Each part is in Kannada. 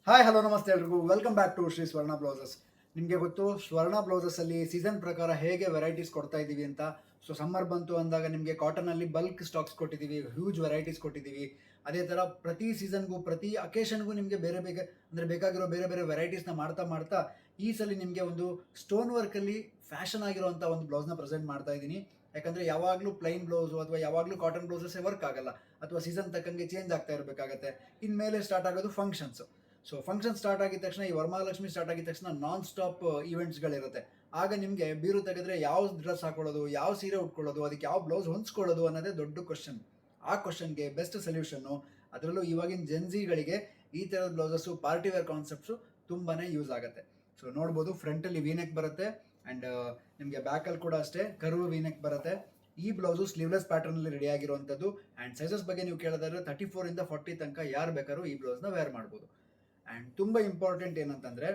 ಹಾಯ್ ಹಲೋ ನಮಸ್ತೆ ಎಲ್ರಿಗೂ welcome back to Shri Swarna blouses. ನಿಮಗೆ ಗೊತ್ತು ಸ್ವರ್ಣ ಬ್ಲೌಸಸ್ಸಲ್ಲಿ ಸೀಸನ್ ಪ್ರಕಾರ ಹೇಗೆ ವೆರೈಟೀಸ್ ಕೊಡ್ತಾ ಇದ್ದೀವಿ ಅಂತ. ಸೊ ಸಮ್ಮರ್ ಬಂತು ಅಂದಾಗ ನಿಮಗೆ ಕಾಟನಲ್ಲಿ ಬಲ್ಕ್ ಸ್ಟಾಕ್ಸ್ ಕೊಟ್ಟಿದ್ದೀವಿ, ಹ್ಯೂಜ್ ವೆರೈಟೀಸ್ ಕೊಟ್ಟಿದ್ದೀವಿ. ಅದೇ ಥರ ಪ್ರತಿ ಸೀಸನ್ಗೂ ಪ್ರತಿ ಅಕೇಶನ್ಗೂ ನಿಮಗೆ ಬೇರೆ ಬೇರೆ ಅಂದರೆ ಬೇಕಾಗಿರೋ ಬೇರೆ ಬೇರೆ ವೆರೈಟೀಸ್ನ ಮಾಡ್ತಾ ಮಾಡ್ತಾ ಈ ಸಲ ನಿಮಗೆ ಒಂದು ಸ್ಟೋನ್ ವರ್ಕಲ್ಲಿ ಫ್ಯಾಷನ್ ಆಗಿರುವಂಥ ಒಂದು ಬ್ಲೌಸ್ನ ಪ್ರೆಸೆಂಟ್ ಮಾಡ್ತಾ ಇದ್ದೀನಿ. ಯಾಕಂದರೆ ಯಾವಾಗಲೂ ಪ್ಲೈನ್ ಬ್ಲೌಸು ಅಥವಾ ಯಾವಾಗಲೂ ಕಾಟನ್ ಬ್ಲೌಸಸ್ಸೇ ವರ್ಕ್ ಆಗಲ್ಲ, ಅಥವಾ ಸೀಸನ್ ತಕ್ಕಂಗೆ ಚೇಂಜ್ ಆಗ್ತಾ ಇರಬೇಕಾಗತ್ತೆ. ಇನ್ಮೇಲೆ ಸ್ಟಾರ್ಟ್ ಆಗೋದು ಫಂಕ್ಷನ್ಸು. ಸೊ ಫಂಕ್ಷನ್ ಸ್ಟಾರ್ಟ್ ಆಗಿದ ತಕ್ಷಣ, ಈ ವರಮಹಾಲಕ್ಷ್ಮಿ ಸ್ಟಾರ್ಟ್ ಆಗಿದ ತಕ್ಷಣ ನಾನ್ ಸ್ಟಾಪ್ ಈವೆಂಟ್ಸ್ಗಳಿರುತ್ತೆ. ಆಗ ನಿಮಗೆ ಬೀರು ತೆಗೆದ್ರೆ ಯಾವ ಡ್ರೆಸ್ ಹಾಕೊಳ್ಳೋದು, ಯಾವ ಸೀರೆ ಉಟ್ಕೊಳ್ಳೋದು, ಅದಕ್ಕೆ ಯಾವ ಬ್ಲೌಸ್ ಹೊಂದ್ಕೊಳ್ಳೋದು ಅನ್ನೋದೇ ದೊಡ್ಡ ಕ್ವಶನ್. ಆ ಕ್ವಶನ್ಗೆ ಬೆಸ್ಟ್ ಸೊಲ್ಯೂಷನ್ನು, ಅದರಲ್ಲೂ ಇವಾಗಿನ ಜೆನ್ಸಿಗಳಿಗೆ ಈ ಥರದ ಬ್ಲೌಸಸ್ಸು, ಪಾರ್ಟಿ ವೇರ್ ಕಾನ್ಸೆಪ್ಟ್ಸು ತುಂಬಾ ಯೂಸ್ ಆಗುತ್ತೆ. ಸೊ ನೋಡ್ಬೋದು, ಫ್ರಂಟಲ್ಲಿ ವೀನೆಕ್ ಬರುತ್ತೆ ಆ್ಯಂಡ್ ನಿಮಗೆ ಬ್ಯಾಕಲ್ಲಿ ಕೂಡ ಅಷ್ಟೇ ಕರ್ವ್ ವೀನೆಕ್ ಬರುತ್ತೆ. ಈ ಬ್ಲೌಸು ಸ್ಲೀವ್ಲೆಸ್ ಪ್ಯಾಟರ್ನಲ್ಲಿ ರೆಡಿ ಆಗಿರುವಂಥದ್ದು. ಆ್ಯಂಡ್ ಸೈಜಸ್ ಬಗ್ಗೆ ನೀವು ಕೇಳಿದ್ರೆ 34 ಇಂದ 40 ತನಕ ಯಾರು ಬೇಕಾದ್ರೂ ಈ ಬ್ಲೌಸ್ನ ವೇರ್ ಮಾಡ್ಬೋದು. ಆ್ಯಂಡ್ ತುಂಬ ಇಂಪಾರ್ಟೆಂಟ್ ಏನಂತಂದರೆ,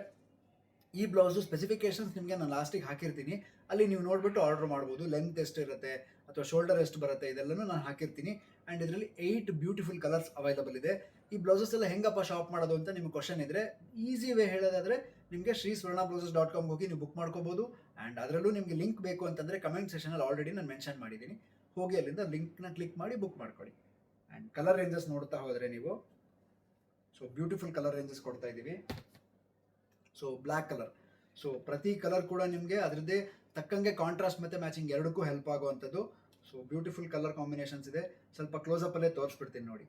ಈ ಬ್ಲೌಸು ಸ್ಪೆಸಿಫಿಕೇಶನ್ಸ್ ನಿಮಗೆ ನಾನು ಲಾಸ್ಟಿಗೆ ಹಾಕಿರ್ತೀನಿ, ಅಲ್ಲಿ ನೀವು ನೋಡಿಬಿಟ್ಟು ಆರ್ಡರ್ ಮಾಡ್ಬೋದು. ಲೆಂತ್ ಎಷ್ಟು ಇರುತ್ತೆ ಅಥವಾ ಶೋಲ್ಡರ್ ಎಷ್ಟು ಬರುತ್ತೆ ಇದೆಲ್ಲನೂ ನಾನು ಹಾಕಿರ್ತೀನಿ. ಆ್ಯಂಡ್ ಇದರಲ್ಲಿ 8 ಬ್ಯೂಟಿಫುಲ್ ಕಲರ್ಸ್ ಅವೈಲಬಲ್ ಇದೆ. ಈ ಬ್ಲೌಸಸ್ ಎಲ್ಲ ಹೆಂಗಪ್ಪ ಶಾಪ್ ಮಾಡೋದು ಅಂತ ನಿಮ್ಗೆ ಕ್ವಶನ್ ಇದ್ದರೆ, ಈಸಿ ವೇ ಹೇಳೋದಾದರೆ ನಿಮಗೆ ಶ್ರೀಸ್ವರ್ಣಬ್ಲೌಸಸ್.com ಹೋಗಿ ನೀವು ಬುಕ್ ಮಾಡ್ಕೋಬೋದು. ಆ್ಯಂಡ್ ಅದರಲ್ಲೂ ನಿಮಗೆ ಲಿಂಕ್ ಬೇಕು ಅಂತಂದರೆ ಕಮೆಂಟ್ ಸೆಷನಲ್ಲಿ ಆಲ್ರೆಡಿ ನಾನು ಮೆನ್ಷನ್ ಮಾಡಿದ್ದೀನಿ, ಹೋಗಿ ಅಲ್ಲಿಂದ ಲಿಂಕ್ನ ಕ್ಲಿಕ್ ಮಾಡಿ ಬುಕ್ ಮಾಡ್ಕೊಳ್ಳಿ. ಆ್ಯಂಡ್ ಕಲರ್ ರೇಂಜಸ್ ನೋಡ್ತಾ ಹೋದರೆ ನೀವು, ಸೊ ಬ್ಯೂಟಿಫುಲ್ ಕಲರ್ ರೇಂಜಸ್ ಕೊಡ್ತಾ ಇದ್ದೀವಿ. ಸೊ ಬ್ಲ್ಯಾಕ್ ಕಲರ್, ಸೊ ಪ್ರತಿ ಕಲರ್ ಕೂಡ ನಿಮಗೆ ಅದರದ್ದೇ ತಕ್ಕಂಗೆ ಕಾಂಟ್ರಾಸ್ಟ್ ಮತ್ತು ಮ್ಯಾಚಿಂಗ್ ಎರಡಕ್ಕೂ ಹೆಲ್ಪ್ ಆಗುವಂಥದ್ದು. ಸೊ ಬ್ಯೂಟಿಫುಲ್ ಕಲರ್ ಕಾಂಬಿನೇಷನ್ಸ್ ಇದೆ. ಸ್ವಲ್ಪ ಕ್ಲೋಸಪ್ಪಲ್ಲೇ ತೋರಿಸ್ಬಿಡ್ತೀನಿ ನೋಡಿ.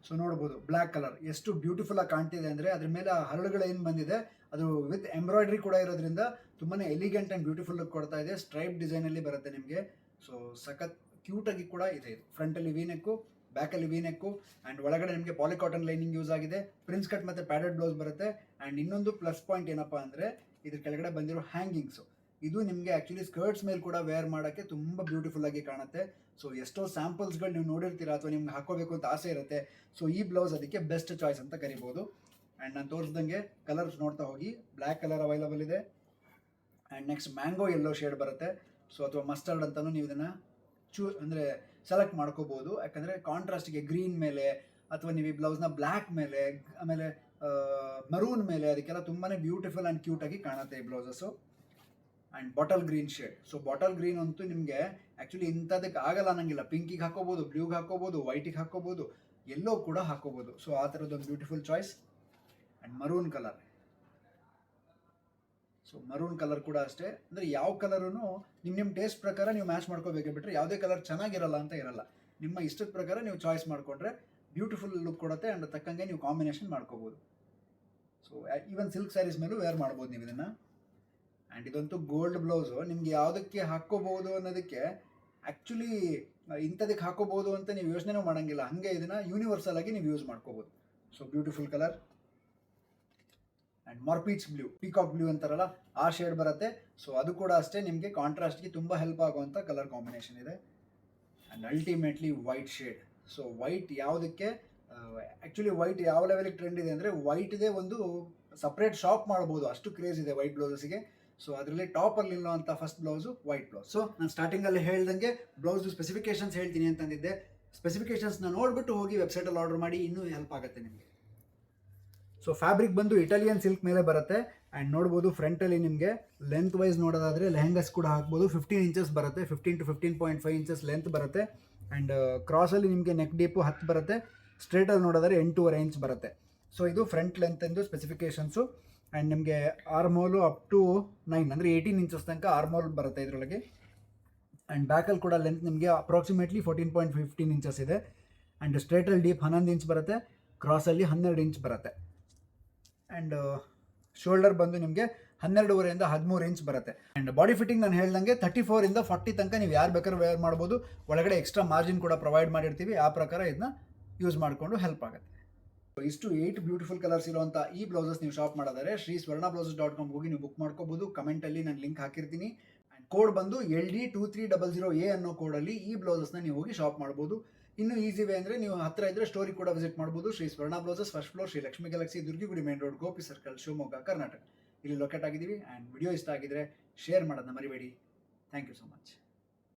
ಸೊ ನೋಡ್ಬೋದು ಬ್ಲ್ಯಾಕ್ ಕಲರ್ ಎಷ್ಟು ಬ್ಯೂಟಿಫುಲ್ ಆಗಿ ಕಾಣ್ತಿದೆ ಅಂದರೆ, ಅದ್ರ ಮೇಲೆ ಹರಳುಗಳು ಏನು ಬಂದಿದೆ ಅದು ವಿತ್ ಎಂಬ್ರಾಯ್ಡ್ರಿ ಕೂಡ ಇರೋದ್ರಿಂದ ತುಂಬಾ ಎಲಿಗೆಂಟ್ ಆ್ಯಂಡ್ ಬ್ಯೂಟಿಫುಲ್ ಲುಕ್ ಕೊಡ್ತಾ ಇದೆ. ಸ್ಟ್ರೈಪ್ ಡಿಸೈನಲ್ಲಿ ಬರುತ್ತೆ ನಿಮಗೆ. ಸೊ ಸಖತ್ ಕ್ಯೂಟಾಗಿ ಕೂಡ ಇದೆ ಇದು. ಫ್ರಂಟಲ್ಲಿ ವೀನೆಕ್ಕು, ಬ್ಯಾಕಲ್ಲಿ ವೀನೆಕ್ಕು, ಆ್ಯಂಡ್ ಒಳಗಡೆ ನಿಮಗೆ ಪಾಲಿಕಾಟನ್ ಲೈನಿಂಗ್ ಯೂಸ್ ಆಗಿದೆ. ಪ್ರಿನ್ಸ್ ಕಟ್ ಮತ್ತು ಪ್ಯಾಡೆಡ್ ಬ್ಲೌಸ್ ಬರುತ್ತೆ. ಆ್ಯಂಡ್ ಇನ್ನೊಂದು ಪ್ಲಸ್ ಪಾಯಿಂಟ್ ಏನಪ್ಪ ಅಂದರೆ, ಇದ್ರ ಕೆಳಗಡೆ ಬಂದಿರೋ ಹ್ಯಾಂಗಿಂಗ್ಸು, ಇದು ನಿಮಗೆ ಆ್ಯಕ್ಚುಲಿ ಸ್ಕರ್ಟ್ಸ್ ಮೇಲೆ ಕೂಡ ವೇರ್ ಮಾಡೋಕ್ಕೆ ತುಂಬ ಬ್ಯೂಟಿಫುಲ್ ಆಗಿ ಕಾಣುತ್ತೆ. ಸೊ ಎಷ್ಟೋ ಸ್ಯಾಂಪಲ್ಸ್ಗಳು ನೀವು ನೋಡಿರ್ತೀರಾ ಅಥವಾ ನಿಮ್ಗೆ ಹಾಕೋಬೇಕು ಅಂತ ಆಸೆ ಇರುತ್ತೆ. ಸೊ ಈ ಬ್ಲೌಸ್ ಅದಕ್ಕೆ ಬೆಸ್ಟ್ ಚಾಯ್ಸ್ ಅಂತ ಕರಿಬೋದು. ಆ್ಯಂಡ್ ನಾನು ತೋರಿಸ್ದಂಗೆ ಕಲರ್ಸ್ ನೋಡ್ತಾ ಹೋಗಿ, ಬ್ಲ್ಯಾಕ್ ಕಲರ್ ಅವೈಲಬಲ್ ಇದೆ. And next mango yellow shade ಬರುತ್ತೆ. ಸೊ ಅಥವಾ ಮಸ್ಟರ್ಡ್ ಅಂತಲೂ ನೀವು ಇದನ್ನು ಅಂದರೆ ಸೆಲೆಕ್ಟ್ ಮಾಡ್ಕೋಬೋದು. ಯಾಕಂದರೆ ಕಾಂಟ್ರಾಸ್ಟಿಗೆ ಗ್ರೀನ್ ಮೇಲೆ ಅಥವಾ ನೀವು ಈ ಬ್ಲೌಸ್ನ ಬ್ಲ್ಯಾಕ್ ಮೇಲೆ, ಆಮೇಲೆ ಮರೂನ್ ಮೇಲೆ, ಅದಕ್ಕೆಲ್ಲ ತುಂಬಾ ಬ್ಯೂಟಿಫುಲ್ ಆ್ಯಂಡ್ ಕ್ಯೂಟಾಗಿ ಕಾಣುತ್ತೆ ಈ blouses. And bottle green shade, so bottle green ಅಂತೂ ನಿಮಗೆ ಆ್ಯಕ್ಚುಲಿ ಇಂಥದಕ್ಕೆ ಆಗಲ್ಲ ಅನ್ನಂಗಿಲ್ಲ. ಪಿಂಕಿಗೆ ಹಾಕೋಬೋದು, ಬ್ಲೂಗೆ ಹಾಕೋಬೋದು, ವೈಟಿಗೆ ಹಾಕೋಬೋದು, ಎಲ್ಲೋ ಕೂಡ ಹಾಕೋಬೋದು. ಸೊ ಆ ಥರದ್ದೊಂದು beautiful choice. And maroon colour, so maroon colour ಕೂಡ ಅಷ್ಟೇ. ಅಂದರೆ ಯಾವ ಕಲರೂ ನಿಮ್ಮ ಟೇಸ್ಟ್ ಪ್ರಕಾರ ನೀವು ಮ್ಯಾಚ್ ಮಾಡ್ಕೋಬೇಕೆ ಬಿಟ್ಟರೆ ಯಾವುದೇ ಕಲರ್ ಚೆನ್ನಾಗಿರಲ್ಲ ಅಂತ ಇರಲ್ಲ. ನಿಮ್ಮ ಇಷ್ಟದ ಪ್ರಕಾರ ನೀವು ಚಾಯ್ಸ್ ಮಾಡಿಕೊಂಡ್ರೆ ಬ್ಯೂಟಿಫುಲ್ ಲುಕ್ ಕೊಡುತ್ತೆ. ಆ್ಯಂಡ್ ತಕ್ಕಂಗೆ ನೀವು ಕಾಂಬಿನೇಷನ್ ಮಾಡ್ಕೋಬೋದು. ಸೊ ಈವನ್ ಸಿಲ್ಕ್ ಸ್ಯಾರೀಸ್ ಮೇಲೂ ವೇರ್ ಮಾಡ್ಬೋದು ನೀವು ಇದನ್ನು. ಆ್ಯಂಡ್ ಇದಂತೂ ಗೋಲ್ಡ್ ಬ್ಲೌಸು, ನಿಮ್ಗೆ ಯಾವುದಕ್ಕೆ ಹಾಕ್ಕೋಬೋದು ಅನ್ನೋದಕ್ಕೆ ಆ್ಯಕ್ಚುಲಿ ಇಂಥದಕ್ಕೆ ಹಾಕೋಬೋದು ಅಂತ ನೀವು ಯೋಚನೆನೂ ಮಾಡೋಂಗಿಲ್ಲ. ಹಾಗೆ ಇದನ್ನು ಯೂನಿವರ್ಸಲ್ ಆಗಿ ನೀವು ಯೂಸ್ ಮಾಡ್ಕೋಬೋದು. So beautiful colour. ಆ್ಯಂಡ್ ಮಾರ್ಪೀಚ್ ಬ್ಲೂ, ಪೀಕಾಕ್ ಬ್ಲೂ ಅಂತಾರಲ್ಲ ಆ ಶೇಡ್ ಬರುತ್ತೆ. ಸೊ ಅದು ಕೂಡ ಅಷ್ಟೇ ನಿಮಗೆ ಕಾಂಟ್ರಾಸ್ಟ್ಗೆ ತುಂಬ ಹೆಲ್ಪ್ ಆಗುವಂಥ ಕಲರ್ ಕಾಂಬಿನೇಷನ್ ಇದೆ. And ultimately white shade. So white ಯಾವುದಕ್ಕೆ ಆ್ಯಕ್ಚುಲಿ ವೈಟ್ ಯಾವ ಲೆವೆಲಿಗೆ ಟ್ರೆಂಡ್ ಇದೆ ಅಂದರೆ, ವೈಟ್ದೇ ಒಂದು ಸಪ್ರೇಟ್ ಶಾಪ್ ಮಾಡ್ಬೋದು, ಅಷ್ಟು ಕ್ರೇಜ್ ಇದೆ ವೈಟ್ ಬ್ಲೌಸಸ್ಗೆ. ಸೊ ಅದರಲ್ಲಿ ಟಾಪಲ್ಲಿ ಇಲ್ಲೋಂಥ first blouse white blouse. So ನಾನು ಸ್ಟಾರ್ಟಿಂಗಲ್ಲಿ ಹೇಳ್ದಂಗೆ ಬ್ಲೌಸು ಸ್ಪೆಸಿಫಿಕೇಷನ್ಸ್ ಹೇಳ್ತೀನಿ ಅಂತಂದಿದ್ದೆ. ಸ್ಪೆಸಿಫಿಕೇಷನ್ಸ್ನ ನೋಡಿಬಿಟ್ಟು ಹೋಗಿ ವೆಬ್ಸೈಟಲ್ಲಿ ಆರ್ಡರ್ ಮಾಡಿ, ಇನ್ನೂ ಹೆಲ್ಪ್ ಆಗುತ್ತೆ ನಿಮಗೆ. ಸೊ ಫ್ಯಾಬ್ರಿಕ್ ಬಂದು ಇಟಾಲಿಯನ್ ಸಿಲ್ಕ್ ಮೇಲೆ ಬರುತ್ತೆ. ಆ್ಯಂಡ್ ನೋಡ್ಬೋದು ಫ್ರಂಟಲ್ಲಿ ನಿಮಗೆ ಲೆಂತ್ ವೈಸ್ ನೋಡೋದಾದರೆ ಲೆಹಂಗಸ್ ಕೂಡ ಹಾಕ್ಬೋದು. 15 ಇಂಚಸ್ ಬರುತ್ತೆ, 15 to 15.5 ಇಂಚಸ್ ಲೆಂತ್ ಬರುತ್ತೆ. ಆ್ಯಂಡ್ ಕ್ರಾಸಲ್ಲಿ ನಿಮಗೆ ನೆಕ್ ಡೀಪು 10 ಬರುತ್ತೆ. ಸ್ಟ್ರೇಟಲ್ಲಿ ನೋಡೋದಾದ್ರೆ 8.5 ಇಂಚ್ ಬರುತ್ತೆ. ಸೊ ಇದು ಫ್ರಂಟ್ ಲೆಂತ್ ಎಂದು ಸ್ಪೆಸಿಫಿಕೇಷನ್ಸು. ಆ್ಯಂಡ್ ನಿಮಗೆ ಆರ್ಮೋಲು ಅಪ್ ಟು 9 ಅಂದರೆ 18 ಇಂಚಸ್ ತನಕ ಆರ್ಮೋಲ್ ಬರುತ್ತೆ ಇದರೊಳಗೆ. ಆ್ಯಂಡ್ ಬ್ಯಾಕಲ್ಲಿ ಕೂಡ ಲೆಂತ್ ನಿಮಗೆ ಅಪ್ರಾಕ್ಸಿಮೇಟ್ಲಿ 14.15 ಇಂಚಸ್ ಇದೆ. ಆ್ಯಂಡ್ ಸ್ಟ್ರೇಟಲ್ಲಿ ಡೀಪ್ 11 ಇಂಚ್ ಬರುತ್ತೆ, ಕ್ರಾಸಲ್ಲಿ 12 ಇಂಚ್ ಬರುತ್ತೆ. ಆ್ಯಂಡ್ ಶೋಲ್ಡರ್ ಬಂದು ನಿಮಗೆ 12.5 ಇಂದ 13 ಇಂಚ್ ಬರುತ್ತೆ. ಆ್ಯಂಡ್ ಬಾಡಿ ಫಿಟ್ಟಿಂಗ್ ನಾನು ಹೇಳ್ದಂಗೆ 34 ಇಂದ 40 ತನಕ ನೀವು ಯಾರು ಬೇಕಾದ್ರೂ ವೇರ್ ಮಾಡ್ಬೋದು. ಒಳಗಡೆ ಎಕ್ಸ್ಟ್ರಾ ಮಾರ್ಜಿನ್ ಕೂಡ ಪ್ರೊವೈಡ್ ಮಾಡಿರ್ತೀವಿ, ಆ ಪ್ರಕಾರ ಇದನ್ನ ಯೂಸ್ ಮಾಡಿಕೊಂಡು ಹೆಲ್ಪ್ ಆಗುತ್ತೆ. ಇಷ್ಟು 8 ಬ್ಯೂಟಿಫುಲ್ ಕಲರ್ಸ್ ಇರುವಂಥ ಈ ಬ್ಲೌಸಸ್ ನೀವು ಶಾಪ್ ಮಾಡೋದಾದ್ರೆ ಶ್ರೀಸ್ವರ್ಣಬ್ಲೌಸಸ್.com ಹೋಗಿ ನೀವು ಬುಕ್ ಮಾಡ್ಕೋಬೋದು. ಕಮೆಂಟಲ್ಲಿ ನಾನು ಲಿಂಕ್ ಹಾಕಿರ್ತೀನಿ. ಆ್ಯಂಡ್ ಕೋಡ್ ಬಂದು LD2300A ಅನ್ನೋ ಕೋಡಲ್ಲಿ ಈ ಬ್ಲೌಸಸ್ನ ನೀವು ಹೋಗಿ ಶಾಪ್ ಮಾಡ್ಬೋದು. ಇನ್ನೂ ಈಸಿ ವೇ ಅಂದರೆ ನೀವು ಹತ್ತಿರ ಇದ್ದರೆ ಸ್ಟೋರಿ ಕೂಡ ವಿಸಿಟ್ ಮಾಡ್ಬೋದು. Shri Swarna blouses, first floor, Shri Lakshmi galaxy, Durgigudi main road, Gopi circle, Shivamogga, Karnataka. ಇಲ್ಲಿ ಲೊಕೇಟ್ ಆಗಿದ್ದೀವಿ. ಆ್ಯಂಡ್ ವಿಡಿಯೋ ಇಷ್ಟ ಆಗಿದ್ರೆ ಶೇರ್ ಮಾಡೋದನ್ನ ಮರಿಬೇಡಿ. Thank you so much.